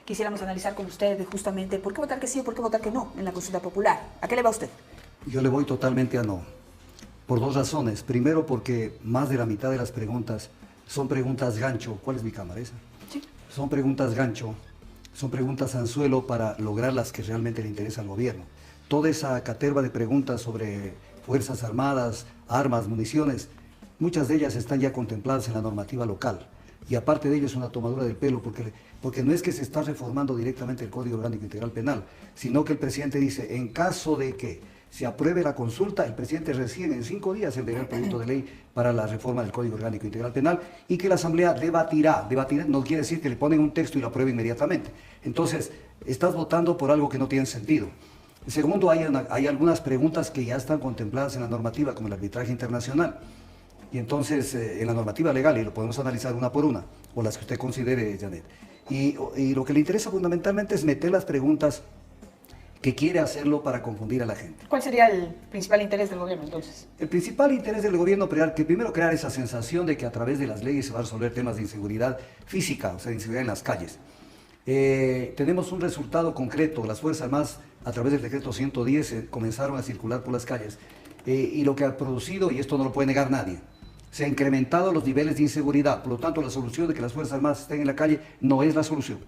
quisiéramos analizar con usted justamente por qué votar que sí o por qué votar que no en la consulta popular. ¿A qué le va usted? Yo le voy totalmente a no, por dos razones. Primero, porque más de la mitad de las preguntas son preguntas gancho. ¿Cuál es mi cámara esa? Sí. Son preguntas gancho, son preguntas anzuelo para lograr las que realmente le interesa al gobierno. Toda esa caterva de preguntas sobre Fuerzas Armadas, armas, municiones, muchas de ellas están ya contempladas en la normativa local. Y aparte de ello es una tomadura del pelo, porque no es que se está reformando directamente el Código Orgánico Integral Penal, sino que el presidente dice, en caso de que se apruebe la consulta, el presidente recién en 5 días enviará el proyecto de ley para la reforma del Código Orgánico Integral Penal y que la Asamblea debatirá no quiere decir que le ponen un texto y lo apruebe inmediatamente. Entonces, estás votando por algo que no tiene sentido. Segundo, hay algunas preguntas que ya están contempladas en la normativa, como el arbitraje internacional. Y entonces, en la normativa legal, y lo podemos analizar una por una, o las que usted considere, Janet. Y lo que le interesa fundamentalmente es meter las preguntas que quiere hacerlo para confundir a la gente. ¿Cuál sería el principal interés del gobierno entonces? El principal interés del gobierno primero crear esa sensación de que a través de las leyes se va a resolver temas de inseguridad física, o sea, de inseguridad en las calles. Tenemos un resultado concreto, las Fuerzas Armadas a través del decreto 110 comenzaron a circular por las calles y lo que ha producido, y esto no lo puede negar nadie, se han incrementado los niveles de inseguridad, por lo tanto la solución de que las Fuerzas Armadas estén en la calle no es la solución,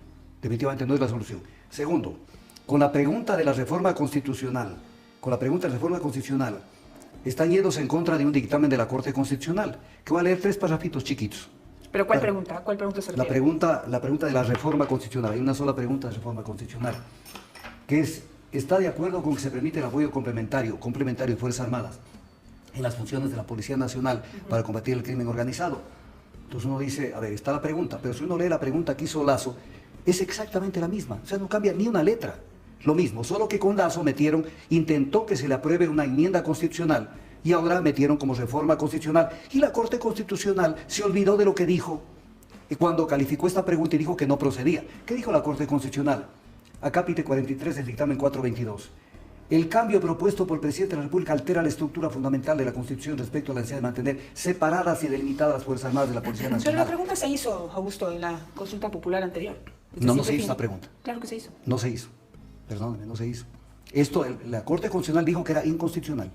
definitivamente no es la solución. Segundo, con la pregunta de la reforma constitucional, están yéndose en contra de un dictamen de la Corte Constitucional, que va a leer 3 parrafitos chiquitos. ¿Pero cuál pregunta? ¿Cuál pregunta se refiere? La pregunta de la reforma constitucional, hay una sola pregunta de reforma constitucional, que es, ¿está de acuerdo con que se permite el apoyo complementario de Fuerzas Armadas en las funciones de la Policía Nacional para combatir el crimen organizado? Entonces uno dice, a ver, está la pregunta, pero si uno lee la pregunta que hizo Lazo, es exactamente la misma, o sea, no cambia ni una letra. Lo mismo, solo que con Lazo intentó que se le apruebe una enmienda constitucional y ahora metieron como reforma constitucional y la Corte Constitucional se olvidó de lo que dijo cuando calificó esta pregunta y dijo que no procedía. ¿Qué dijo la Corte Constitucional? Acápite 43 del dictamen 422. El cambio propuesto por el presidente de la República altera la estructura fundamental de la Constitución respecto a la necesidad de mantener separadas y delimitadas las Fuerzas Armadas de la Policía Nacional. Pero la pregunta se hizo, Augusto, en la consulta popular anterior. No se hizo esta pregunta. Claro que se hizo. No se hizo. Perdóneme, no se hizo. Esto, la Corte Constitucional dijo que era inconstitucional.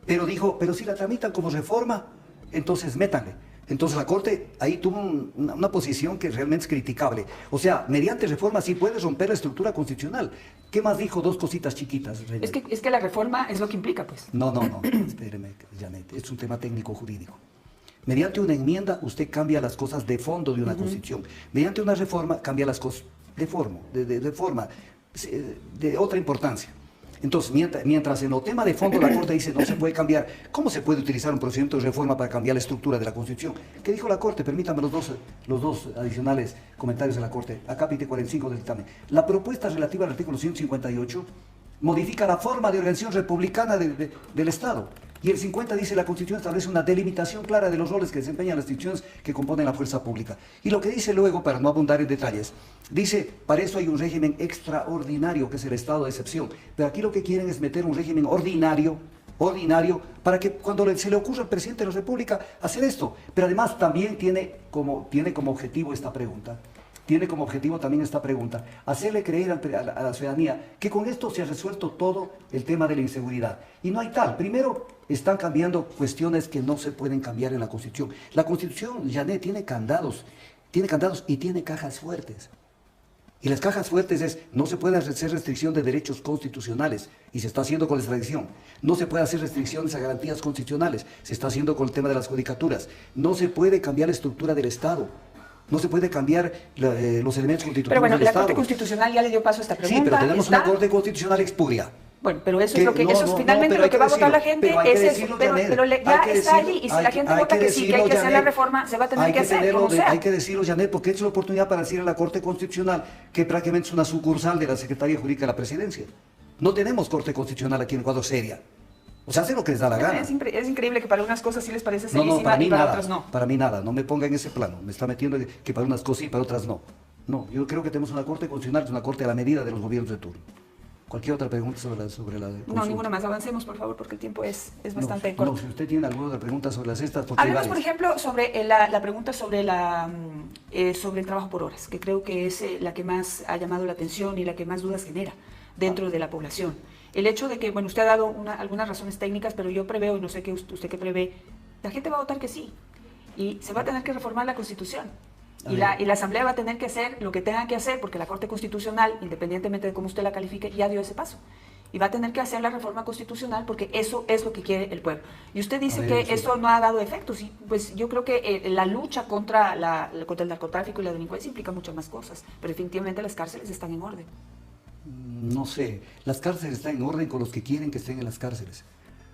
Pero dijo, pero si la tramitan como reforma, entonces métanle. Entonces la Corte ahí tuvo una posición que realmente es criticable. O sea, mediante reforma sí puedes romper la estructura constitucional. ¿Qué más dijo? 2 cositas chiquitas. Es que la reforma es lo que implica, pues. No, espéreme, Janet, es un tema técnico-jurídico. Mediante una enmienda usted cambia las cosas de fondo de una constitución. Mediante una reforma cambia las cosas de forma, de otra importancia. Entonces, mientras en el tema de fondo la Corte dice no se puede cambiar, ¿cómo se puede utilizar un procedimiento de reforma para cambiar la estructura de la Constitución? ¿Qué dijo la Corte? Permítame los dos adicionales comentarios de la Corte. Acápite 45 del dictamen. La propuesta relativa al artículo 158 modifica la forma de organización republicana del Estado. Y el 50 dice la Constitución establece una delimitación clara de los roles que desempeñan las instituciones que componen la fuerza pública. Y lo que dice luego, para no abundar en detalles, dice, para eso hay un régimen extraordinario que es el estado de excepción. Pero aquí lo que quieren es meter un régimen ordinario, para que cuando se le ocurra al presidente de la República hacer esto. Pero además también tiene como objetivo esta pregunta. Tiene como objetivo también esta pregunta, hacerle creer a la ciudadanía que con esto se ha resuelto todo el tema de la inseguridad. Y no hay tal. Primero, están cambiando cuestiones que no se pueden cambiar en la Constitución. La Constitución, Janet, tiene candados y tiene cajas fuertes. Y las cajas fuertes no se puede hacer restricción de derechos constitucionales, y se está haciendo con la extradición. No se puede hacer restricciones a garantías constitucionales, se está haciendo con el tema de las judicaturas. No se puede cambiar la estructura del Estado. No se puede cambiar los elementos constitutivos Pero bueno, del la Estado. Corte Constitucional ya le dio paso a esta pregunta. Sí, pero tenemos una Corte Constitucional expuria. Bueno, pero eso es lo que finalmente lo que va a votar la gente es eso. Pero ya está allí, y si la gente vota que sí, que hay que hacer la reforma, se va a tener que hacer, como sea. Hay que decirlo, Janet, porque es la oportunidad para decir a la Corte Constitucional que prácticamente es una sucursal de la Secretaría Jurídica de la Presidencia. No tenemos Corte Constitucional aquí en Ecuador seria. O sea, hace lo que les da la gana. Es increíble que para unas cosas sí les parece serísima y para otras no. Para mí nada, no me ponga en ese plano. Me está metiendo que para unas cosas sí, para otras no. No, yo creo que tenemos una Corte Constitucional, es una Corte a la medida de los gobiernos de turno. Cualquier otra pregunta sobre la No, consulta. ninguna más. Avancemos, por favor, porque el tiempo es bastante corto. No, si usted tiene alguna otra pregunta sobre las estas, porque hablemos, por ejemplo, sobre la pregunta sobre el trabajo por horas, que creo que es la que más ha llamado la atención y la que más dudas genera dentro de la población. El hecho de que, bueno, usted ha dado algunas razones técnicas, pero yo preveo, no sé qué usted qué prevé, la gente va a votar que sí, y se va a tener que reformar la Constitución. Y la Asamblea va a tener que hacer lo que tenga que hacer, porque la Corte Constitucional, independientemente de cómo usted la califique, ya dio ese paso. Y va a tener que hacer la reforma constitucional porque eso es lo que quiere el pueblo. Y usted dice que eso no ha dado efectos. Y pues yo creo que la lucha contra el narcotráfico y la delincuencia implica muchas más cosas. Pero definitivamente las cárceles están en orden. No sé, las cárceles están en orden con los que quieren que estén en las cárceles.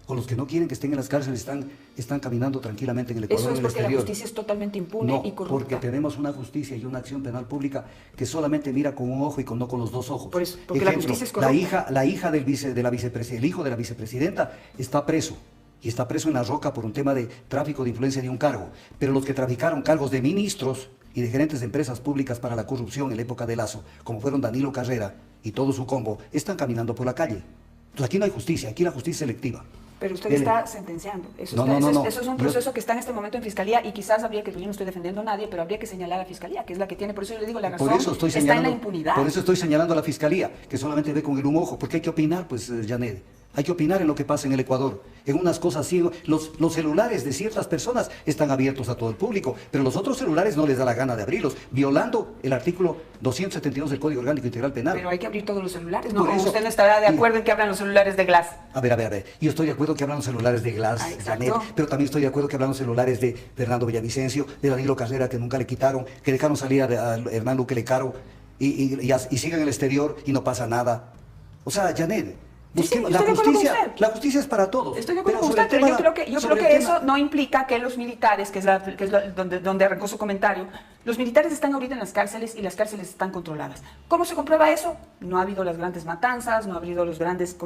Con los que no quieren que estén en las cárceles están caminando tranquilamente en el Ecuador. Eso es en el porque exterior. la justicia es totalmente impune y corrupta. Porque tenemos una justicia y una acción penal pública que solamente mira con un ojo y no con los dos ojos. Por eso, porque la justicia es corrupta. El hijo de la vicepresidenta está preso. Y está preso en La Roca por un tema de tráfico de influencia de un cargo. Pero los que traficaron cargos de ministros y de gerentes de empresas públicas para la corrupción en la época de Lazo, como fueron Danilo Carrera y todo su combo, están caminando por la calle. Entonces aquí no hay justicia, aquí la justicia es selectiva. Pero usted está sentenciando. Eso es un proceso que está en este momento en Fiscalía y quizás habría que, yo no estoy defendiendo a nadie, pero habría que señalar a la Fiscalía, que es la que tiene, por eso yo le digo, la razón está en la impunidad. Por eso estoy señalando a la Fiscalía, que solamente ve con el un ojo, porque hay que opinar, pues, Janet. Hay que opinar en lo que pasa en el Ecuador. En unas cosas así, los celulares de ciertas personas están abiertos a todo el público, pero los otros celulares no les da la gana de abrirlos, violando el artículo 272 del Código Orgánico Integral Penal. Pero hay que abrir todos los celulares, ¿no? ¿Usted no estará de acuerdo en que abran los celulares de Glass? A ver. Yo estoy de acuerdo que abran los celulares de Glass, Janet, pero también estoy de acuerdo que abran los celulares de Fernando Villavicencio, de Danilo Carrera, que nunca le quitaron, que dejaron salir a Hernán Luque Lecaro y sigan en el exterior y no pasa nada. O sea, Janet, la justicia es para todos. Estoy de acuerdo con usted, pero yo creo que eso no implica que los militares, que es donde arrancó su comentario, los militares están ahorita en las cárceles y las cárceles están controladas. ¿Cómo se comprueba eso? No ha habido las grandes matanzas, no ha habido las grandes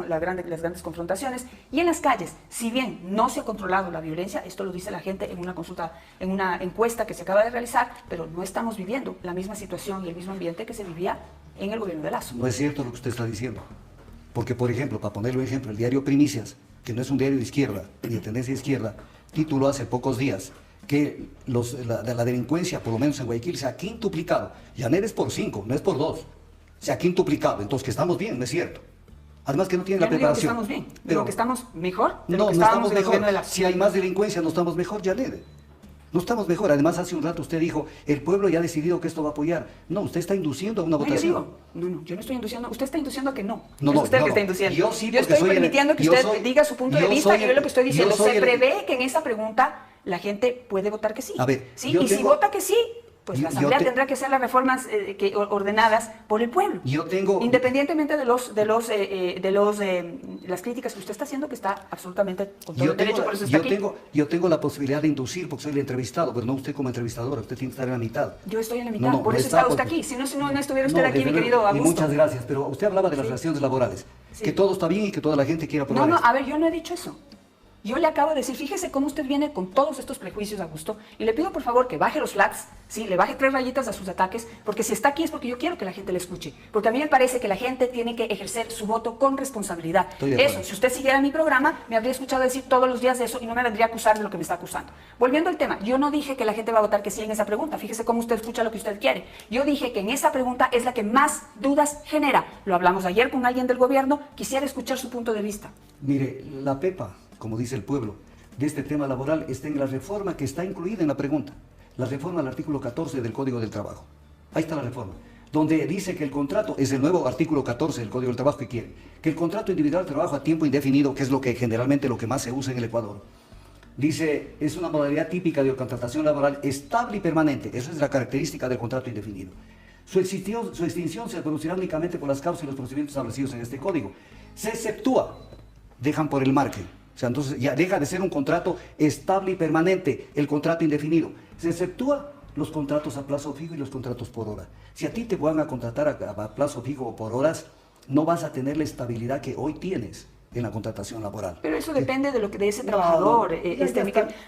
confrontaciones. Y en las calles, si bien no se ha controlado la violencia, esto lo dice la gente en una consulta, en una encuesta que se acaba de realizar, pero no estamos viviendo la misma situación y el mismo ambiente que se vivía en el gobierno de Lazo. No es cierto lo que usted está diciendo. Porque, por ejemplo, para ponerlo en ejemplo, el diario Primicias, que no es un diario de izquierda, ni de tendencia izquierda, tituló hace pocos días que la delincuencia, por lo menos en Guayaquil, se ha quintuplicado. Janet es por 5, no es por 2. Se ha quintuplicado. Entonces, que estamos bien, no es cierto. Además que no tienen la preparación. No digo que estamos bien, digo que estamos mejor de no, lo que no estábamos estamos en el mejor. Si hay más delincuencia, no estamos mejor, Janet. No estamos mejor. Además, hace un rato usted dijo, el pueblo ya ha decidido que esto va a apoyar. No, usted está induciendo a una votación. Yo no estoy induciendo. Usted está induciendo a que no. No, es usted el que está induciendo. Yo sí, estoy permitiendo que usted diga su punto de vista y yo lo que estoy diciendo, se prevé que en esa pregunta la gente puede votar que sí. A ver, ¿sí? Si vota que sí, pues la Asamblea tendrá que hacer las reformas ordenadas por el pueblo. Independientemente de las críticas que usted está haciendo, que está absolutamente con todo el derecho, por eso está aquí. Yo tengo la posibilidad de inducir porque soy el entrevistado, pero no usted como entrevistadora, usted tiene que estar en la mitad. Yo estoy en la mitad, por eso está usted aquí. Si no estuviera usted aquí, mi querido Augusto. Muchas gracias, pero usted hablaba de las relaciones laborales, que todo está bien y que toda la gente quiera aprobar. A ver, yo no he dicho eso. Yo le acabo de decir, fíjese cómo usted viene con todos estos prejuicios, Augusto, y le pido por favor que baje los flats, ¿sí? Le baje 3 rayitas a sus ataques, porque si está aquí es porque yo quiero que la gente le escuche, porque a mí me parece que la gente tiene que ejercer su voto con responsabilidad. Eso, si usted siguiera mi programa, me habría escuchado decir todos los días de eso y no me vendría a acusar de lo que me está acusando. Volviendo al tema, yo no dije que la gente va a votar que sí en esa pregunta, fíjese cómo usted escucha lo que usted quiere. Yo dije que en esa pregunta es la que más dudas genera. Lo hablamos ayer con alguien del gobierno, quisiera escuchar su punto de vista. Mire, la Pepa, como dice el pueblo, de este tema laboral está en la reforma que está incluida en la pregunta. La reforma al artículo 14 del Código del Trabajo. Ahí está la reforma. Donde dice que el contrato, es el nuevo artículo 14 del Código del Trabajo que quiere, que el contrato individual de trabajo a tiempo indefinido, que es generalmente lo que más se usa en el Ecuador, dice, es una modalidad típica de contratación laboral estable y permanente. Eso es la característica del contrato indefinido. Su extinción se producirá únicamente por las causas y los procedimientos establecidos en este código. Se exceptúa, dejan por el margen. O sea, entonces ya deja de ser un contrato estable y permanente, el contrato indefinido. Se exceptúa los contratos a plazo fijo y los contratos por hora. Si a ti te van a contratar a plazo fijo o por horas, no vas a tener la estabilidad que hoy tienes en la contratación laboral. Pero eso depende de ese trabajador.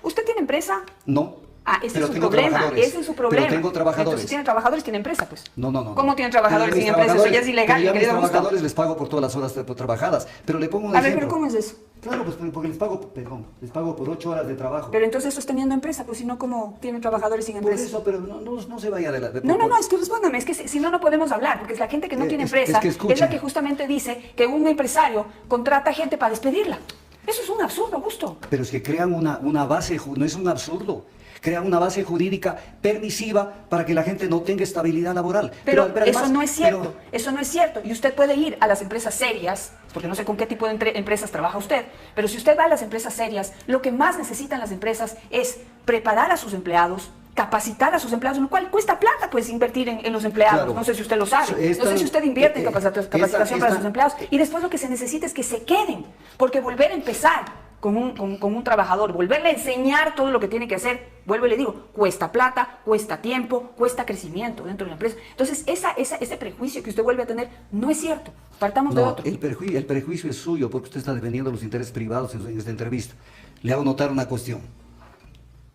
¿Usted tiene empresa? No. Ah, ese Pero es su tengo problema, trabajadores. ese es su problema. Pero tengo trabajadores. Entonces, ¿tiene trabajadores? ¿Tiene empresa, pues? No. ¿Cómo tienen trabajadores Pero sin mis empresa? Eso ya es trabajadores- ilegal, pero yo a mi mis querido Augusto. trabajadores les pago por todas las horas trabajadas. Pero le pongo un A ver, ejemplo. pero ¿cómo es eso? Claro, pues porque les pago por 8 horas de trabajo. Pero entonces eso es teniendo empresa, pues si no, ¿cómo tienen trabajadores sin Por empresa? eso, pero no se vaya de la... No, es que respóndame, es que si no, no podemos hablar, porque es la gente que no tiene es empresa, que es escuchen. la que justamente dice que un empresario contrata gente para despedirla. Eso es un absurdo, Augusto. Pero es que crean una base, no es un absurdo. Crean una base jurídica permisiva para que la gente no tenga estabilidad laboral. Pero además- eso no es cierto, pero- eso no es cierto. Y usted puede ir a las empresas serias, porque no sé con qué tipo de empresas trabaja usted, pero si usted va a las empresas serias, lo que más necesitan las empresas es preparar a sus empleados, capacitar a sus empleados, lo cual cuesta plata, pues, invertir en los empleados. Claro. No sé si usted lo sabe. No sé si usted invierte en capacitación para sus empleados. Y después lo que se necesita es que se queden, porque volver a empezar con un trabajador, volverle a enseñar todo lo que tiene que hacer, vuelvo y le digo, cuesta plata, cuesta tiempo, cuesta crecimiento dentro de la empresa. Entonces, ese prejuicio que usted vuelve a tener no es cierto. Partamos de No, otro. el prejuicio es suyo porque usted está defendiendo los intereses privados en esta entrevista. Le hago notar una cuestión.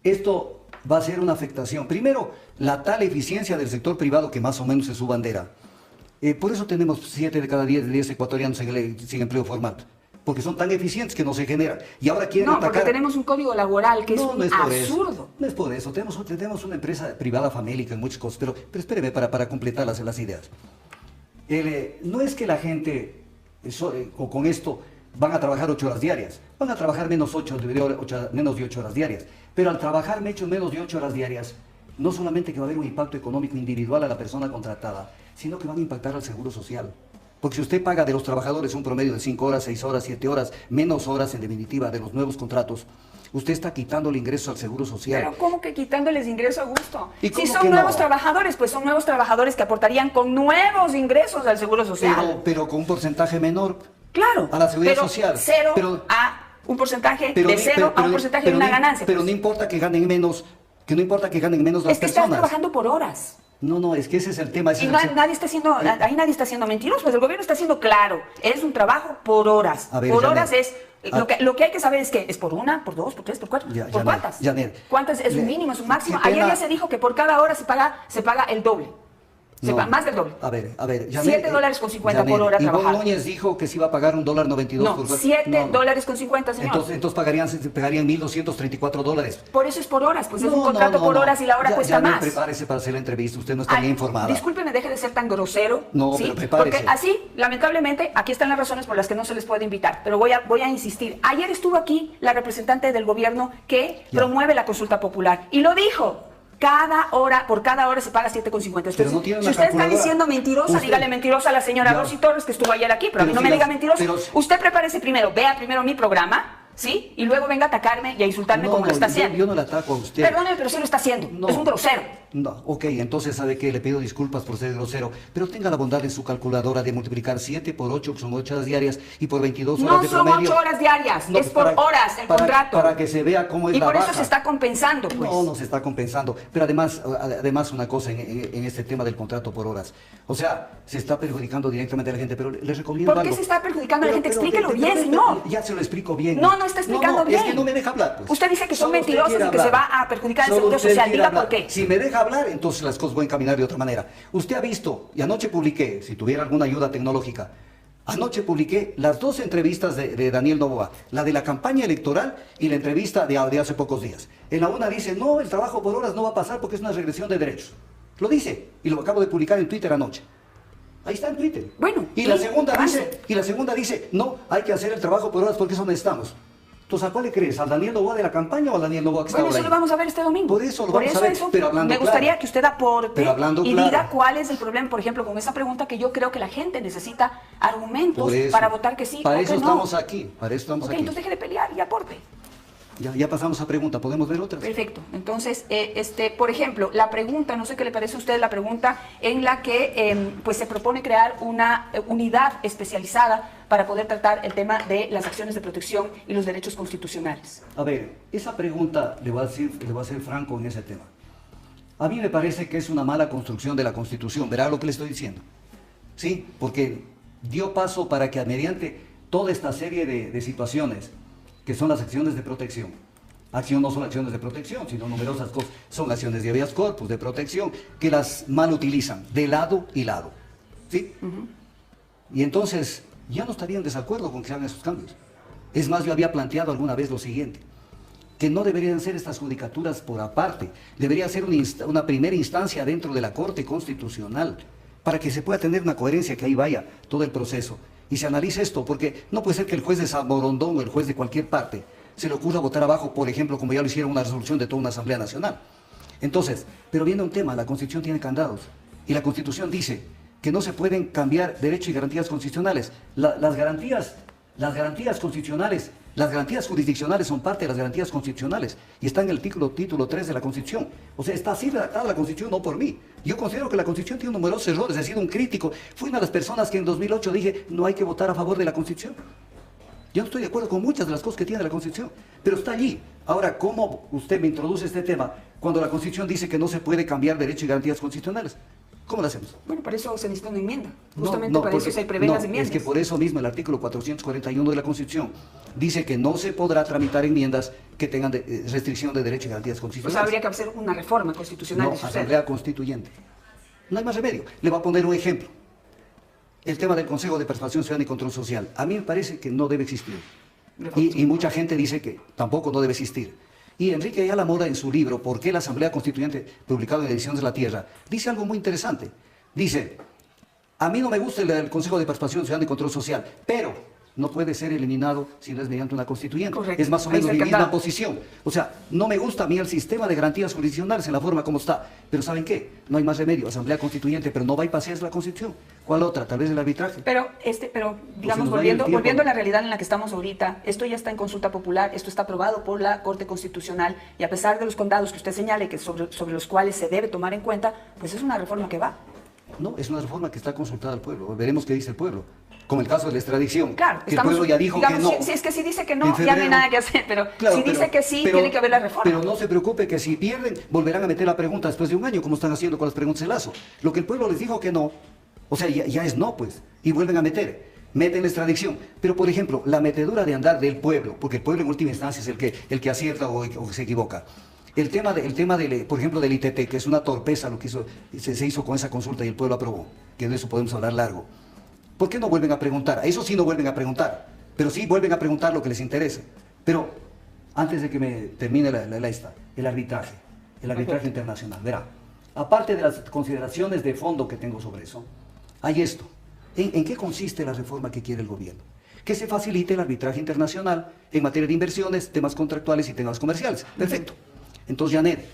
Esto va a ser una afectación. Primero, la tal eficiencia del sector privado que más o menos es su bandera. Por eso tenemos 7 de cada 10 ecuatorianos sin empleo formal. Porque son tan eficientes que no se generan. Y ahora quieren No, atacar... porque tenemos un código laboral que es No, un no es por eso. absurdo. No es por eso. Tenemos una empresa privada famélica en muchas cosas. Pero espéreme para completar las ideas. No es que la gente con esto van a trabajar 8 horas diarias. Van a trabajar menos de 8 horas diarias. Pero al trabajar menos de 8 horas diarias, no solamente que va a haber un impacto económico individual a la persona contratada, sino que van a impactar al seguro social. Porque si usted paga de los trabajadores un promedio de 5 horas, 6 horas, 7 horas, menos horas en definitiva de los nuevos contratos, usted está quitándole ingresos al seguro social. Pero ¿cómo que quitándoles ingreso a gusto? ¿Y Si cómo son que no? nuevos trabajadores, pues son nuevos trabajadores que aportarían con nuevos ingresos al seguro social. Pero con un porcentaje menor. Claro. A la seguridad pero social. Cero Pero- a un porcentaje Pero de ni- cero pero- a un porcentaje pero de una ni- ganancia. Pero pues. no importa que ganen menos, las Es que estás personas. trabajando por horas. No, es que ese es el tema. ese Y es no, el- ahí nadie está siendo mentiroso, pues el gobierno está siendo claro. Es un trabajo por horas. A ver, por Janet, horas es... Lo que hay que saber es que es por una, por dos, por tres, por cuatro. Ya, ¿Por Janet, cuántas? Janet. ¿Cuántas? Es un mínimo, es un máximo. Qué Ayer pena. ya se dijo que por cada hora se paga el doble. No. Más del doble. A ver. $7.50 por Janet, hora Ivonne trabajada. Núñez dijo que se iba a pagar $1.92 No, por... $7.50, señor. Entonces pagarían $1.234. Por eso es por horas, pues es un contrato por horas y la hora cuesta Janet, más. prepárese para hacer la entrevista, usted no está Ay, bien informada. Discúlpeme, deje de ser tan grosero. No, ¿sí? pero prepárese. Porque así, lamentablemente, aquí están las razones por las que no se les puede invitar. Pero voy a insistir. Ayer estuvo aquí la representante del gobierno que Ya. promueve la consulta popular. Y lo dijo. Por cada hora se paga 7,50. Pero no tiene Si una usted está calculadora. diciendo mentirosa, Usted- dígale mentirosa a la señora Ya. Rosy Torres, que estuvo ayer aquí, pero a mí Pero no si me diga las- mentirosa. pero- Usted prepárese primero, vea primero mi programa, ¿sí? Y luego venga a atacarme y a insultarme como lo está haciendo. yo no le ataco a usted. Perdóneme, pero sí lo está haciendo. No. Es un grosero. No, ok, entonces sabe que le pido disculpas por ser grosero, pero tenga la bondad en su calculadora de multiplicar 7 por 8, que son 8 horas diarias, y por 22 horas No de son promedio. 8 horas diarias, No, es por horas el contrato. Para que se vea cómo es Y la por eso baja. se está compensando, pues. No se está compensando. Pero además una cosa en este tema del contrato por horas. O sea, se está perjudicando directamente a la gente, pero les recomiendo ¿Por qué algo. se está perjudicando a la gente? Explíquelo pero- bien, pero- señor. Ya se lo explico bien. No está explicando bien. Es que no me deja hablar, pues. Usted dice que son Solo usted mentirosos quiere y que se hablar. va a perjudicar el Solo Seguro usted Social. quiere Diga hablar. por qué. Si me deja hablar, entonces las cosas van a caminar de otra manera. Usted ha visto, y anoche publiqué, si tuviera alguna ayuda tecnológica, anoche publiqué las 2 entrevistas de Daniel Noboa, la de la campaña electoral y la entrevista de hace pocos días. En la una dice, no, el trabajo por horas no va a pasar porque es una regresión de derechos. Lo dice, y lo acabo de publicar en Twitter anoche. Ahí está en Twitter. Bueno, y la ¿y? segunda Avance. dice, no, hay que hacer el trabajo por horas porque eso necesitamos. Entonces, ¿a cuál le crees? ¿Al Daniel Noboa de la campaña o al Daniel Noboa que está Bueno, ahora eso ahí? lo vamos a ver este domingo. Por eso lo vamos a ver, pero hablando me gustaría claro. que usted aporte Pero hablando y claro. diga cuál es el problema, por ejemplo, con esa pregunta que yo creo que la gente necesita argumentos Por eso. para votar que sí Para o eso que no. estamos aquí, para eso estamos Ok, aquí. entonces deje de pelear y aporte. Ya pasamos a pregunta, ¿podemos ver otras? Perfecto. Entonces, por ejemplo, la pregunta, no sé qué le parece a usted la pregunta en la que pues se propone crear una unidad especializada para poder tratar el tema de las acciones de protección y los derechos constitucionales. A ver, esa pregunta le voy a ser franco en ese tema. A mí me parece que es una mala construcción de la Constitución, verá lo que le estoy diciendo. Sí, porque dio paso para que mediante toda esta serie de situaciones, que son las acciones de protección, Acción no son acciones de protección, sino numerosas cosas. Son acciones de habeas corpus, de protección, que las mal utilizan, de lado y lado. ¿Sí? Y entonces, ya no estaría en desacuerdo con que se hagan esos cambios. Es más, yo había planteado alguna vez lo siguiente, que no deberían ser estas judicaturas por aparte, debería ser una primera instancia dentro de la Corte Constitucional, para que se pueda tener una coherencia, que ahí vaya todo el proceso. Y se analice esto, porque no puede ser que el juez de San Borondón o el juez de cualquier parte se le ocurra votar abajo, por ejemplo, como ya lo hicieron, una resolución de toda una Asamblea Nacional. Entonces, pero viene un tema, la Constitución tiene candados, y la Constitución dice que no se pueden cambiar derechos y garantías constitucionales. Las garantías constitucionales, las garantías jurisdiccionales son parte de las garantías constitucionales, y está en el título 3 de la Constitución. O sea, está así redactada la Constitución, no por mí. Yo considero que la Constitución tiene numerosos errores, he sido un crítico. Fui una de las personas que en 2008 dije, no hay que votar a favor de la Constitución. Yo no estoy de acuerdo con muchas de las cosas que tiene la Constitución, pero está allí. Ahora, ¿cómo usted me introduce este tema cuando la Constitución dice que no se puede cambiar derechos y garantías constitucionales? ¿Cómo lo hacemos? Bueno, para eso se necesita una enmienda. Justamente para eso se prevén las enmiendas. Es que por eso mismo el artículo 441 de la Constitución dice que no se podrá tramitar enmiendas que tengan restricción de derechos y garantías constitucionales. O sea, habría que hacer una reforma constitucional. No, asamblea constituyente. No hay más remedio. Le voy a poner un ejemplo. El tema del Consejo de Participación Ciudadana y Control Social. A mí me parece que no debe existir. Y mucha gente dice que tampoco no debe existir. Y Enrique Ayala Mora, en su libro ¿Por qué la Asamblea Constituyente?, publicado en Ediciones de la Tierra, dice algo muy interesante. Dice, a mí no me gusta el Consejo de Participación Ciudadana y Control Social, pero no puede ser eliminado si no es mediante una constituyente. Correcto. Es más o menos mi misma posición. O sea, no me gusta a mí el sistema de garantías jurisdiccionales en la forma como está. Pero ¿saben qué? No hay más remedio. Asamblea Constituyente, pero no va a pasear la Constitución. ¿Cuál otra? Tal vez el arbitraje. Pero digamos, volviendo a la realidad en la que estamos ahorita, esto ya está en consulta popular, esto está aprobado por la Corte Constitucional, y a pesar de los condados que usted señale que sobre los cuales se debe tomar en cuenta, pues es una reforma que va. No, es una reforma que está consultada al pueblo. Veremos qué dice el pueblo. Como el caso de la extradición. Claro, que el pueblo ya dijo que no. Si es que si dice que no, ya no hay nada que hacer, pero claro, si dice que sí, tiene que haber la reforma. Pero no se preocupe que si pierden, volverán a meter la pregunta después de un año, como están haciendo con las preguntas de Lazo. Lo que el pueblo les dijo que no, o sea, ya es no, pues, y vuelven a meten la extradición. Pero, por ejemplo, la metedura de andar del pueblo, porque el pueblo en última instancia es el que acierta o se equivoca. El tema por ejemplo, del ITT, que es una torpeza lo que se hizo con esa consulta y el pueblo aprobó, que de eso podemos hablar largo. ¿Por qué no vuelven a preguntar? A eso sí no vuelven a preguntar, pero sí vuelven a preguntar lo que les interesa. Pero antes de que me termine el arbitraje internacional, verá, aparte de las consideraciones de fondo que tengo sobre eso, hay esto. ¿En qué consiste la reforma que quiere el gobierno? Que se facilite el arbitraje internacional en materia de inversiones, temas contractuales y temas comerciales. Perfecto. Entonces, Janet,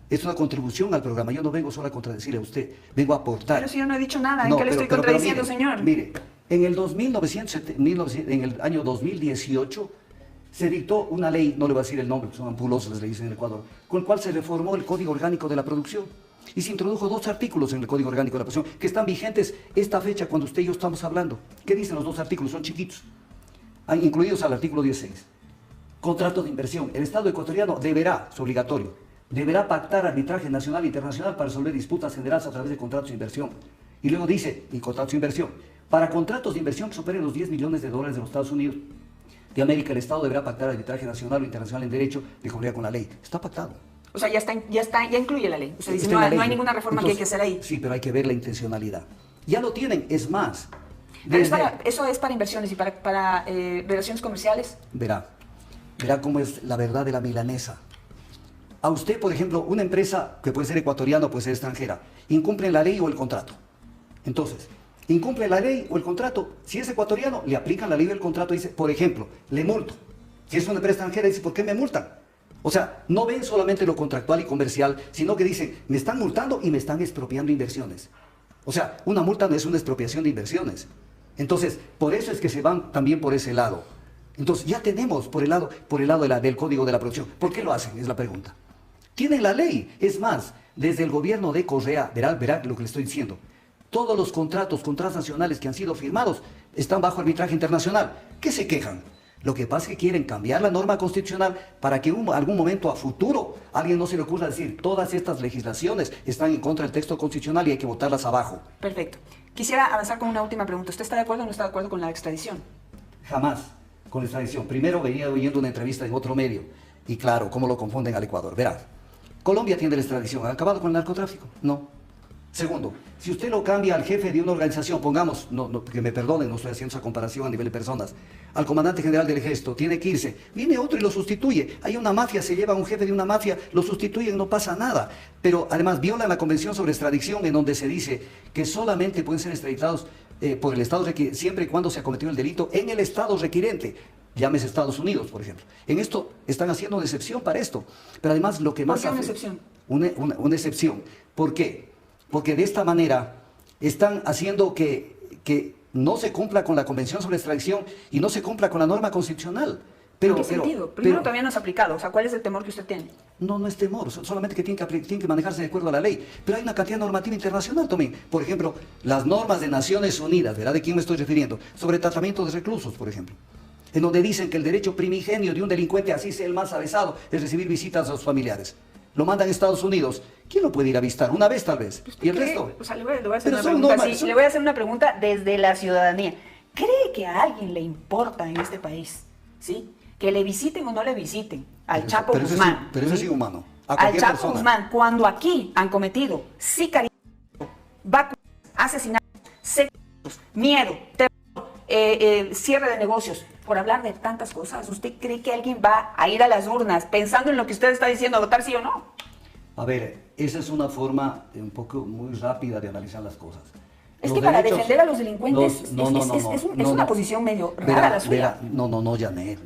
es una contribución al programa. Yo no vengo solo a contradecirle a usted, vengo a aportar. Pero si yo no he dicho nada, ¿en qué le estoy contradiciendo, señor? Mire, en el año 2018 se dictó una ley, no le voy a decir el nombre, son ampulosas las leyes en el Ecuador, con el cual se reformó el Código Orgánico de la Producción. Y se introdujo 2 artículos en el Código Orgánico de la Producción que están vigentes esta fecha cuando usted y yo estamos hablando. ¿Qué dicen los 2 artículos? Son chiquitos, incluidos al artículo 16. Contrato de inversión. El Estado ecuatoriano deberá, es obligatorio, deberá pactar arbitraje nacional e internacional para resolver disputas generales a través de contratos de inversión. Y luego dice, y contratos de inversión, para contratos de inversión que superen los $10 millones de los Estados Unidos de América, el Estado deberá pactar arbitraje nacional o internacional en derecho de conformidad con la ley. Está pactado. O sea, ya incluye la ley. O sea, dice, no hay ninguna reforma. Entonces, que hay que hacer ahí. Sí, pero hay que ver la intencionalidad. Ya lo tienen, es más. ¿Eso es para inversiones y para relaciones comerciales? Verá cómo es la verdad de la milanesa. A usted, por ejemplo, una empresa que puede ser ecuatoriana o puede ser extranjera, incumple la ley o el contrato. Entonces, incumple la ley o el contrato, si es ecuatoriano, le aplican la ley o el contrato, dice, por ejemplo, le multo. Si es una empresa extranjera, dice, ¿por qué me multan? O sea, no ven solamente lo contractual y comercial, sino que dicen, me están multando y me están expropiando inversiones. O sea, una multa no es una expropiación de inversiones. Entonces, por eso es que se van también por ese lado. Entonces, ya tenemos por el lado del Código de la Producción. ¿Por qué lo hacen? Es la pregunta. Tienen la ley. Es más, desde el gobierno de Correa, verá lo que le estoy diciendo. Todos los contratos transnacionales que han sido firmados están bajo arbitraje internacional. ¿Qué se quejan? Lo que pasa es que quieren cambiar la norma constitucional para que en algún momento a futuro a alguien no se le ocurra decir todas estas legislaciones están en contra del texto constitucional y hay que votarlas abajo. Perfecto. Quisiera avanzar con una última pregunta. ¿Usted está de acuerdo o no está de acuerdo con la extradición? Jamás con la extradición. Primero venía oyendo una entrevista en otro medio Y claro, ¿cómo lo confunden al Ecuador? Verás, Colombia tiene la extradición. ¿Ha acabado con el narcotráfico? No. Segundo, si usted lo cambia al jefe de una organización, pongamos, que me perdonen, no estoy haciendo esa comparación a nivel de personas, al comandante general del ejército, tiene que irse, viene otro y lo sustituye. Hay una mafia, se lleva a un jefe de una mafia, lo sustituyen, no pasa nada. Pero además violan la Convención sobre Extradición, en donde se dice que solamente pueden ser extraditados por el Estado siempre y cuando se ha cometido el delito en el Estado requirente. Llámese Estados Unidos, por ejemplo. En esto están haciendo una excepción para esto. Pero además lo que más... ¿Por qué una excepción? Una excepción. ¿Por qué? Porque de esta manera están haciendo que no se cumpla con la Convención sobre Extradición y no se cumpla con la norma constitucional. ¿En qué sentido? Primero, todavía no es aplicado. O sea, ¿cuál es el temor que usted tiene? No, no es temor, solamente que tiene que manejarse de acuerdo a la ley. Pero hay una cantidad de normativa internacional también. Por ejemplo, las normas de Naciones Unidas, ¿verdad? ¿De quién me estoy refiriendo? Sobre tratamiento de reclusos, por ejemplo. En donde dicen que el derecho primigenio de un delincuente, así sea el más avesado, es recibir visitas a sus familiares. Lo mandan a Estados Unidos. ¿Quién lo puede ir a visitar? Una vez tal vez. ¿Y el resto? O sea, le voy a hacer una pregunta, le voy a hacer una pregunta desde la ciudadanía. ¿Cree que a alguien le importa en este país, ¿sí?, que le visiten o no le visiten al Chapo Guzmán? Pero eso es inhumano. Al Chapo Guzmán, cuando aquí han cometido sicariato, vacunas, asesinatos, secuestros, miedo, terror, cierre de negocios, por hablar de tantas cosas, ¿usted cree que alguien va a ir a las urnas pensando en lo que usted está diciendo, a votar sí o no? A ver, esa es una forma un poco muy rápida de analizar las cosas. Es que para defender a los delincuentes es una posición medio rara la suya. No, Janet,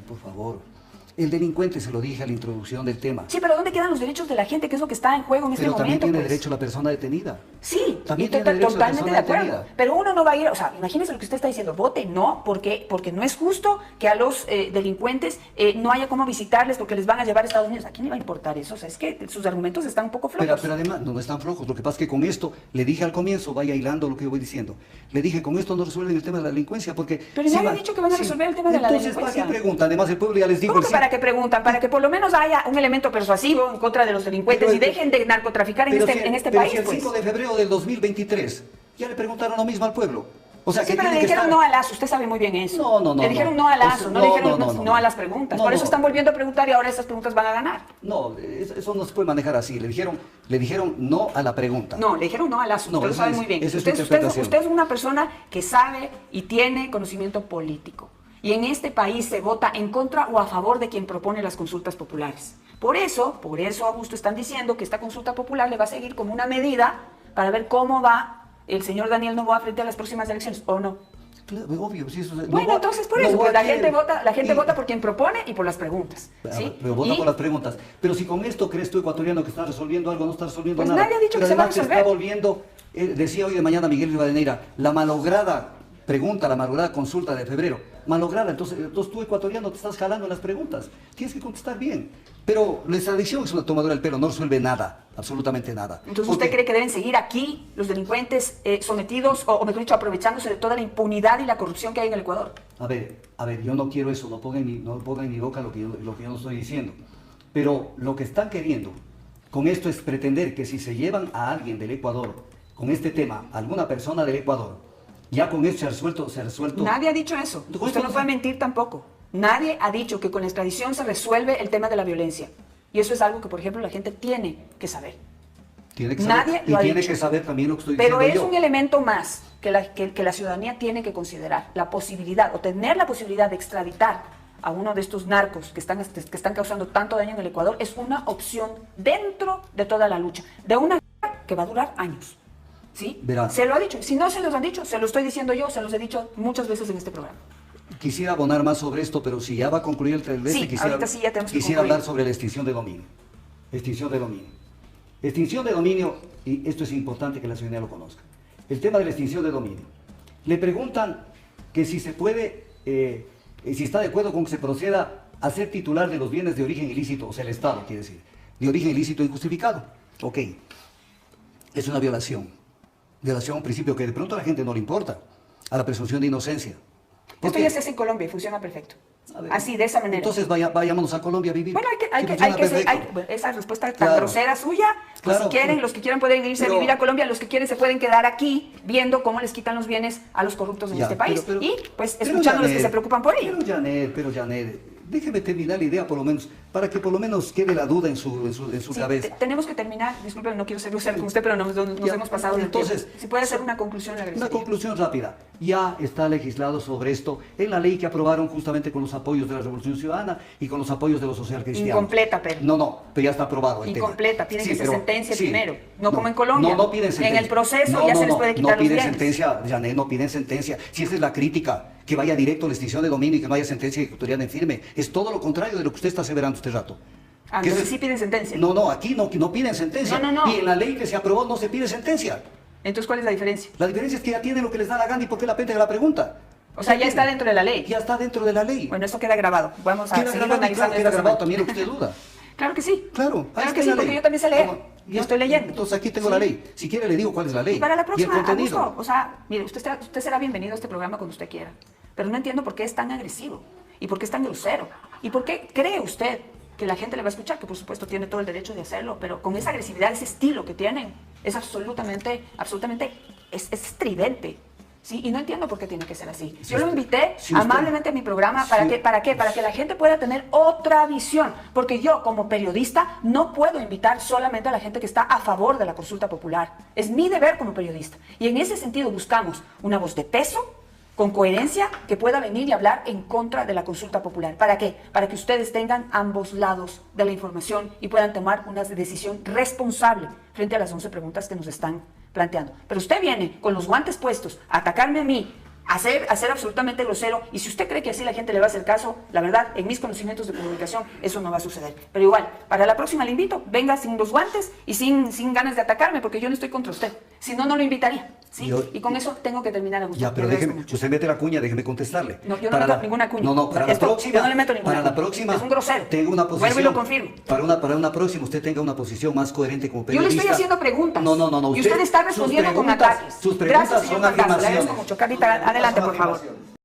por favor. El delincuente, se lo dije a la introducción del tema. Sí, pero ¿dónde quedan los derechos de la gente? Que es lo que está en juego en este momento. Pero también tiene derecho la persona detenida. Sí, también tiene derecho totalmente la de acuerdo. detenida. Pero uno no va a ir, o sea, imagínese lo que usted está diciendo, vote no, porque no es justo que a los delincuentes no haya cómo visitarles porque les van a llevar a Estados Unidos. ¿A quién le va a importar eso? O sea, es que sus argumentos están un poco flojos. Pero además, no están flojos. Lo que pasa es que con esto, le dije al comienzo, vaya hilando lo que yo voy diciendo. Le dije, con esto no resuelven el tema de la delincuencia, porque... Pero ya le he dicho que van a resolver el tema de la delincuencia. Entonces, ¿para qué preguntan? Además, el pueblo ya les dijo... ¿Cómo que para qué preguntan? Para que por lo menos haya un elemento persuasivo en contra de los delincuentes y dejen de narcotraficar en este país. Pero si el 5 de febrero del 2023 ya le preguntaron lo mismo al pueblo. O sea, sí, pero le dijeron no a Lazo, usted sabe muy bien eso. No. Le dijeron no a Lazo, no le dijeron no a las preguntas. Por eso están volviendo a preguntar y ahora esas preguntas van a ganar. No, eso no se puede manejar así. Le dijeron no a la pregunta. No, le dijeron no a Lazo, usted lo sabe muy bien. Esa es interpretación. Usted es una persona que sabe y tiene conocimiento político. Y en este país se vota en contra o a favor de quien propone las consultas populares. Por eso, Augusto, están diciendo que esta consulta popular le va a seguir como una medida para ver cómo va el señor Daniel Noboa frente a las próximas elecciones, ¿o no? Claro, obvio, sí, eso, bueno, entonces por eso, pues, la gente vota por quien propone y por las preguntas. ¿Sí? Pero vota por las preguntas. Pero si con esto crees tú, ecuatoriano, que está resolviendo algo, no está resolviendo pues nada. Nadie ha dicho que se va a resolver. Se está volviendo, decía hoy de mañana Miguel Rivadeneira, la malograda pregunta, la malograda consulta de febrero. Malograda, entonces tú, ecuatoriano, te estás jalando en las preguntas. Tienes que contestar bien. Pero la extradición es una tomadura del pelo, no resuelve nada, absolutamente nada. Entonces, ¿usted cree que deben seguir aquí los delincuentes sometidos, o mejor dicho, aprovechándose de toda la impunidad y la corrupción que hay en el Ecuador? A ver, yo no quiero eso, no ponga en mi boca lo que yo no estoy diciendo. Pero lo que están queriendo con esto es pretender que si se llevan a alguien del Ecuador con este tema, alguna persona del Ecuador, ya con esto se ha resuelto. Nadie ha dicho eso. Usted no puede mentir tampoco. Nadie ha dicho que con la extradición se resuelve el tema de la violencia. Y eso es algo que, por ejemplo, la gente tiene que saber. Tiene que saber. Nadie lo ha dicho. Tiene que saber también lo que estoy diciendo. Pero es un elemento más que la ciudadanía tiene que considerar. La posibilidad, o tener la posibilidad de extraditar a uno de estos narcos que están causando tanto daño en el Ecuador, es una opción dentro de toda la lucha. De una guerra que va a durar años. ¿Sí? Verá. Se lo ha dicho. Si no se los han dicho, se lo estoy diciendo yo, se los he dicho muchas veces en este programa. Quisiera abonar más sobre esto, pero si ya va a concluir el trimestre, sí, quisiera hablar sobre la extinción de dominio. Extinción de dominio. Extinción de dominio, y esto es importante que la ciudadanía lo conozca. El tema de la extinción de dominio. Le preguntan que si se puede, si está de acuerdo con que se proceda a ser titular de los bienes de origen ilícito, o sea, el Estado, quiere decir, de origen ilícito injustificado. Ok. Es una violación. Violación a un principio que de pronto a la gente no le importa, a la presunción de inocencia. Esto ya se hace en Colombia y funciona perfecto. Así, de esa manera. Entonces vayámonos a Colombia a vivir. Bueno, esa respuesta tan grosera suya, pues claro, los que quieran pueden irse a vivir a Colombia, los que quieren se pueden quedar aquí viendo cómo les quitan los bienes a los corruptos en este país. Y pues escuchando a los que se preocupan por ello. Pero Janet, déjeme terminar la idea por lo menos. para que por lo menos quede la duda en su Sí, cabeza. tenemos que terminar, disculpen, no quiero ser grosero con usted, pero nos hemos pasado del entonces, tiempo. Si puede hacer una conclusión, le Una agradecería. conclusión rápida. Ya está legislado sobre esto en la ley que aprobaron justamente con los apoyos de la Revolución Ciudadana y con los apoyos de los socialcristianos. Incompleta, pero. No, pero ya está aprobado el tema. Incompleta, piden Sí, que se pero- sentencie sí. primero, no como en Colombia. No piden sentencia. En el proceso ya se les puede quitar no los piden bienes. sentencia, Janet, no piden sentencia. Si esa es la crítica, que vaya directo a la extinción de dominio y que no haya sentencia ejecutorial en firme. Es todo lo contrario de lo que usted está aseverando este rato. Ah, Que entonces es- sí piden sentencia. No, aquí no piden sentencia. No. Y en la ley que se aprobó no se pide sentencia. Entonces, ¿cuál es la diferencia? La diferencia es que ya tienen lo que les da la gana y por qué la pende la pregunta. O sea, ya está dentro de la ley. Ya está dentro de la ley. Bueno, esto queda grabado. Vamos a Queda seguir grabado, y claro, analizando queda esta grabado semana. también lo que usted duda. Claro que sí. Claro, ahí Claro está que en sí, la porque ley. yo también sé leer. ¿Cómo? Yo estoy leyendo. Entonces aquí tengo Sí. la ley. Si quiere le digo cuál es la ley. Y para la y el próxima, contenido. Augusto, o sea, mire, usted será bienvenido a este programa cuando usted quiera. Pero no entiendo por qué es tan agresivo y por qué es tan grosero. ¿Y por qué cree usted que la gente le va a escuchar? Que por supuesto tiene todo el derecho de hacerlo, pero con esa agresividad, ese estilo que tienen, es absolutamente, es estridente. ¿Sí? Y no entiendo por qué tiene que ser así. Yo lo invité si usted- amablemente a mi programa, ¿para si- qué? ¿Para qué? Para que la gente pueda tener otra visión. Porque yo, como periodista, no puedo invitar solamente a la gente que está a favor de la consulta popular. Es mi deber como periodista. Y en ese sentido buscamos una voz de peso, con coherencia, que pueda venir y hablar en contra de la consulta popular. ¿Para qué? Para que ustedes tengan ambos lados de la información y puedan tomar una decisión responsable frente a las 11 preguntas que nos están planteando. Pero usted viene con los guantes puestos a atacarme a mí, a ser absolutamente grosero, y si usted cree que así la gente le va a hacer caso, la verdad, en mis conocimientos de comunicación, eso no va a suceder. Pero igual, para la próxima le invito, venga sin los guantes y sin ganas de atacarme, porque yo no estoy contra usted. Si no, no lo invitaría. ¿Sí? Y con eso tengo que terminar, Augusto. Ya, pero Le agradezco déjeme, mucho. usted mete la cuña, déjeme contestarle. No, yo no meto ninguna cuña. No, para la Esto, próxima. yo no le meto ninguna Para la cuña. próxima. Es un grosero. Tenga una posición. Vuelvo y lo confirmo. Para una próxima usted tenga una posición más coherente como Yo periodista. le estoy haciendo preguntas. No. Y usted está sus respondiendo con preguntas- ataques. Sus preguntas Gracias, señor son Juan Carlos. Le afirmaciones. agradezco mucho. Carlita, adelante, por favor.